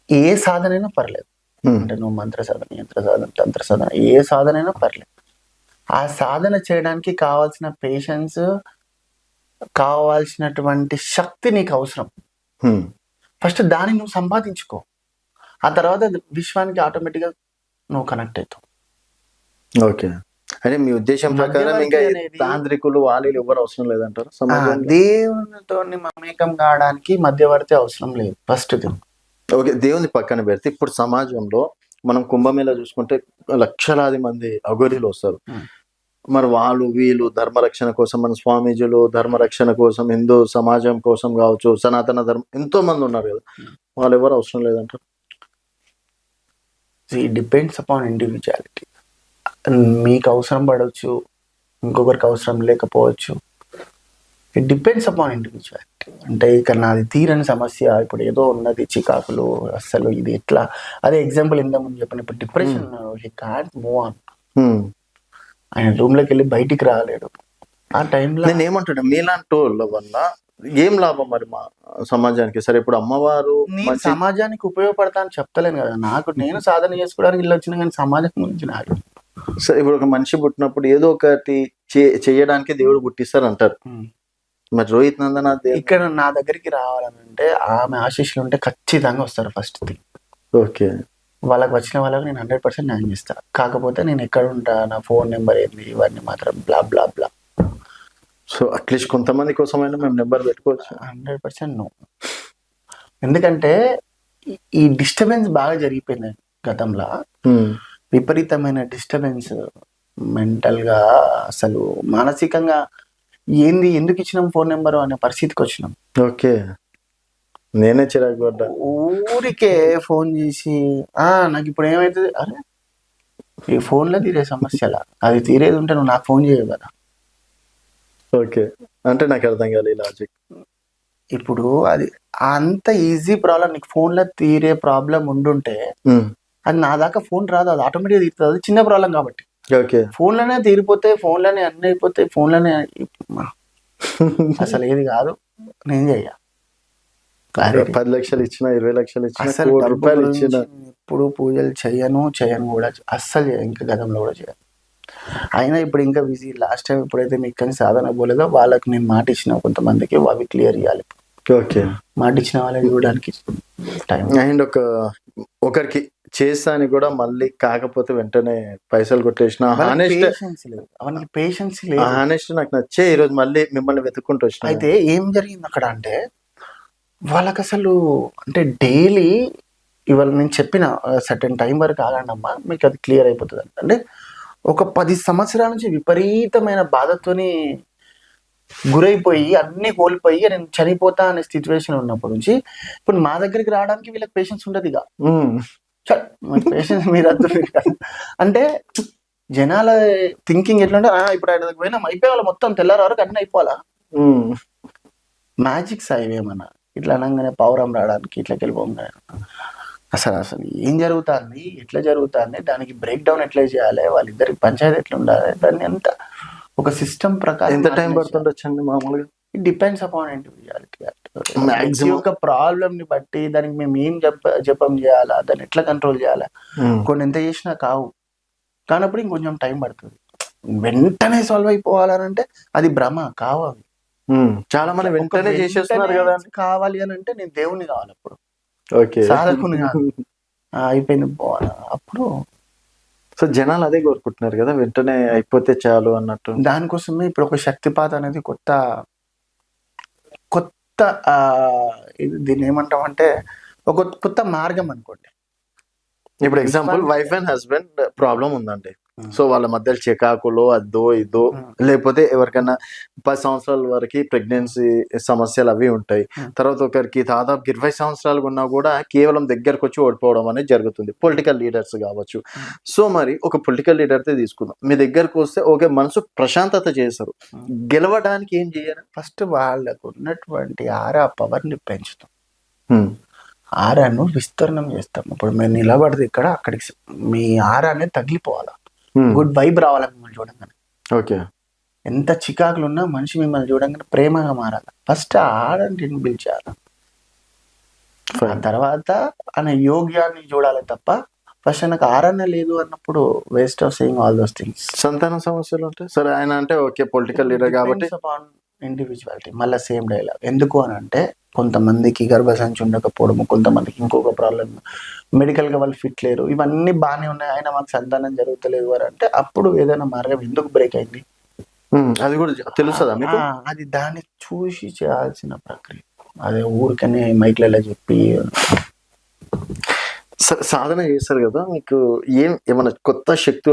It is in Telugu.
ఏ సాధనైనా పర్లేదు. అంటే నువ్వు మంత్ర సాధన, యంత్ర సాధన, తంత్ర సాధన, ఏ సాధనైనా పర్లేదు. ఆ సాధన చేయడానికి కావాల్సిన పేషెన్స్, కావాల్సినటువంటి శక్తి నీకు అవసరం. ఫస్ట్ దాన్ని నువ్వు సంపాదించుకో. ఆ తర్వాత విశ్వానికి ఆటోమేటిక్గా నువ్వు కనెక్ట్ అవుతావు. ఓకే, అంటే మీ ఉద్దేశం ప్రకారం ఇంకా తాంత్రికులు వాళ్ళు ఎవరు అవసరం లేదంటారు? దేవునితో మమేకం కావడానికి మధ్యవర్తి అవసరం లేదు ఫస్ట్ థింగ్. ఓకే, దేవుని పక్కన పెడితే ఇప్పుడు సమాజంలో మనం కుంభమేళ చూసుకుంటే లక్షలాది మంది అఘోరీలు వస్తారు. మరి వాళ్ళు వీళ్ళు ధర్మరక్షణ కోసం, మన స్వామీజీలు ధర్మరక్షణ కోసం, హిందూ సమాజం కోసం కావచ్చు, సనాతన ధర్మం ఎంతో మంది ఉన్నారు కదా, వాళ్ళు ఎవరు అవసరం లేదంటారు? Depends upon individuality. మీకు అవసరం పడవచ్చు, ఇంకొకరికి అవసరం లేకపోవచ్చు. It depends upon individuality. అంటే ఇక నాది తీరని సమస్య, ఇప్పుడు ఏదో ఉన్నది చికాకులు, అసలు ఇది ఎట్లా, అదే ఎగ్జాంపుల్ ఇంతకుముందు చెప్పిన, ఇప్పుడు depression, he can't move on. ఆయన రూమ్ లోకి వెళ్ళి బయటికి రాలేడు. ఆ టైంలో నేను ఏమంటున్నా, మీలాంటి వాళ్ళ వల్ల ఏం లాభం మరి మా సమాజానికి? సరే, ఇప్పుడు అమ్మవారు సమాజానికి ఉపయోగపడతా అని చెప్తలేను కదా, నేను సాధన చేసుకోవడానికి ఇల్లు వచ్చిన, కానీ సమాజం గురించి నాకు. సరే, ఇప్పుడు ఒక మనిషి పుట్టినప్పుడు ఏదో ఒకటి చేయడానికి దేవుడు పుట్టిస్తారు అంటారు. మరి రోహిత్ నందన ఇక్కడ నా దగ్గరికి రావాలంటే ఆమె ఆశీస్సులు ఉంటే ఖచ్చితంగా వస్తారు ఫస్ట్ థింగ్. ఓకే, వాళ్ళకి వచ్చిన వాళ్ళకి నేను 100% న్యాయం చేస్తాను. కాకపోతే నేను ఎక్కడ ఉంటా, నా ఫోన్ నెంబర్ ఏంది, ఇవన్నీ మాత్రం బ్లా బ్లా బ్లా. సో అట్లీస్ట్ కొంతమంది కోసమైనా మేము నెంబర్ పెట్టుకోవచ్చు. 100% నో. ఎందుకంటే ఈ డిస్టర్బెన్స్ బాగా జరిగిపోయింది గతంలో. విపరీతమైన డిస్టర్బెన్స్, మెంటల్గా, అసలు మానసికంగా ఏంది, ఎందుకు ఇచ్చినాం ఫోన్ నెంబరు అనే పరిస్థితికి వచ్చినాం. ఓకే, నేనే చిరాకు పడ్డా. ఊరికే ఫోన్ చేసి నాకు ఇప్పుడు ఏమవుతుంది, అరే ఈ ఫోన్లో తీరే సమస్యలా, అది తీరేది ఉంటే నువ్వు నాకు ఫోన్ చేయవు కదా. ఓకే, అంటే నాకు అర్థం కాదు ఈ లాజిక్. ఇప్పుడు అది అంత ఈజీ ప్రాబ్లం, నీకు ఫోన్లో తీరే ప్రాబ్లం ఉండుంటే అది నా దాకా ఫోన్ రాదు, అది ఆటోమేటిక్గా తీరుతుంది. అది చిన్న ప్రాబ్లం కాబట్టి. ఓకే, ఫోన్లోనే తీరిపోతే, ఫోన్లోనే అన్నీ అయిపోతాయి, ఫోన్లోనే అసలు ఏది కాదు. నేను చెయ్య 10 లక్షలు ఇచ్చినా, 20 లక్షలు ఇచ్చినా, రూపాయలు ఇచ్చినా ఇప్పుడు పూజలు చేయను కూడా, అస్సలు ఇంకా గతంలో కూడా చేయను. అయినా ఇప్పుడు ఇంకా బిజీ. లాస్ట్ టైం ఎప్పుడైతే మీకు కానీ సాధన పోలేదో వాళ్ళకి నేను మాట ఇచ్చిన, కొంతమందికి అవి క్లియర్ చేయాలి. ఓకే, మాట ఇచ్చిన వాళ్ళని చూడడానికి టైం. అండ్ ఒకరికి చేస్తానికి కూడా మళ్ళీ కాకపోతే వెంటనే పైసలు కొట్టేసిన పేషెన్స్ హానెస్ట్ నాకు నచ్చే ఈరోజు మళ్ళీ మిమ్మల్ని వెతుక్కుంటూ వచ్చిన. అయితే ఏం జరిగింది అక్కడ అంటే, వాళ్ళకి అసలు అంటే డైలీ ఇవాళ నేను చెప్పిన సర్టెన్ టైం వరకు ఆగండమ్మా, మీకు అది క్లియర్ అయిపోతుంది అంటే, ఒక 10 సంవత్సరాల నుంచి విపరీతమైన బాధతోని గురైపోయి అన్ని కోల్పోయి నేను చనిపోతా అనే సిచ్యువేషన్ ఉన్నప్పటి నుంచి ఇప్పుడు మా దగ్గరికి రావడానికి వీళ్ళకి పేషెన్స్ ఉండదు. ఇక పేషెన్స్ మీరు అర్థం అంటే జనాల థింకింగ్ ఎట్లా అంటే, ఇప్పుడు ఆయన దగ్గర పోయినా అయిపోయేవాళ్ళ, మొత్తం తెల్లారి వరకు అన్నీ అయిపోవాలా. మ్యాజిక్స్ అవేమన్నా ఇట్లా అనగానే పౌరం రావడానికి ఇట్లా వెళ్ళిపోగానే అసలు ఏం జరుగుతుంది, ఎట్లా జరుగుతుంది, దానికి బ్రేక్ డౌన్ ఎట్లా చేయాలి, వాళ్ళిద్దరికి పంచాయతీ ఎట్లా ఉండాలి, దాన్ని అంతా ఒక సిస్టమ్ ప్రకారం. ఎంత టైం పడుతుండొచ్చండి మామూలుగా? It depends upon individuality. ఒక ప్రాబ్లమ్ ని బట్టి దానికి మేము ఏం జపం చేయాలా, దాన్ని ఎట్లా కంట్రోల్ చేయాలా, కొన్ని ఎంత చేసినా కానప్పుడు ఇంకొంచెం టైం పడుతుంది. వెంటనే సాల్వ్ అయిపోవాలనంటే అది భ్రమ కావాలి. చాలా మంది వెంటనే చేసేస్తున్నారు కదా. కావాలి అని అంటే నేను దేవుని కావాలి, అప్పుడు ఓకే సాధకుని కాదు. అయిపోయింది పోవాలా అప్పుడు. సో జనాలు అదే కోరుకుంటున్నారు కదా, వెంటనే అయిపోతే చాలు అన్నట్టు. దానికోసమే ఇప్పుడు ఒక శక్తిపాత్ అనేది కొత్త దీన్ని ఏమంటామంటే ఒక కొత్త మార్గం అనుకోండి. ఇప్పుడు example wife and husband problem ఉందండి, సో వాళ్ళ మధ్య చికాకులో అదో ఇదో, లేకపోతే ఎవరికైనా 10 సంవత్సరాల వరకు ప్రెగ్నెన్సీ సమస్యలు అవి ఉంటాయి. తర్వాత ఒకరికి దాదాపు 20 సంవత్సరాలు ఉన్నా కూడా కేవలం దగ్గరకు వచ్చి ఓడిపోవడం అనేది జరుగుతుంది. పొలిటికల్ లీడర్స్ కావచ్చు. సో మరి ఒక పొలిటికల్ లీడర్తో తీసుకుందాం, మీ దగ్గరకు వస్తే ఓకే మనసు ప్రశాంతత చేస్తారు, గెలవడానికి ఏం చేయాలి? ఫస్ట్ వాళ్ళకు ఉన్నటువంటి ఆరా పవర్ని పెంచుతాం, ఆరాను విస్తరణం చేస్తాం. ఇప్పుడు మేము నిలబడితే ఇక్కడ అక్కడికి మీ ఆరాన్ని తగిలిపోవాలా, గుడ్ వైబ్ రావాలి మిమ్మల్ని చూడంగానే. ఓకే, ఎంత చికాకులు ఉన్నా మనిషి మిమ్మల్ని చూడంగానే ప్రేమగా మారాలి. ఫస్ట్ ఆరాన్ని బిల్డ్ చేయాలి. ఆ తర్వాత ఆయన యోగ్యాన్ని చూడాలి తప్ప ఫస్ట్ నాకు ఆరణ లేదు అన్నప్పుడు waste of saying all those things. సంతాన సమస్యలు ఉంటాయి సరే ఆయన అంటే ఓకే పొలిటికల్ లీడర్ కాబట్టి ఇండివిజువాలిటీ మళ్ళీ సేమ్ డైలాగ్ ఎందుకు అని అంటే కొంతమందికి గర్భసంచి ఉండకపోవడము, కొంతమందికి ఇంకొక ప్రాబ్లం, మెడికల్గా వాళ్ళు ఫిట్ లేరు, ఇవన్నీ బాగానే ఉన్నాయి, ఆయన మాకు సంతానం జరుగుతలేదు అని అంటే అప్పుడు ఏదైనా మార్గం ఎందుకు బ్రేక్ అయింది అది కూడా తెలుస్తుందా మీకు? అది దాన్ని చూసి చేయాల్సిన ప్రక్రియ. అదే ఊరికనే మైక్లలో చెప్పి సాధన చేస్తారు కదా, మీకు ఏమైనా కొత్త శక్తులు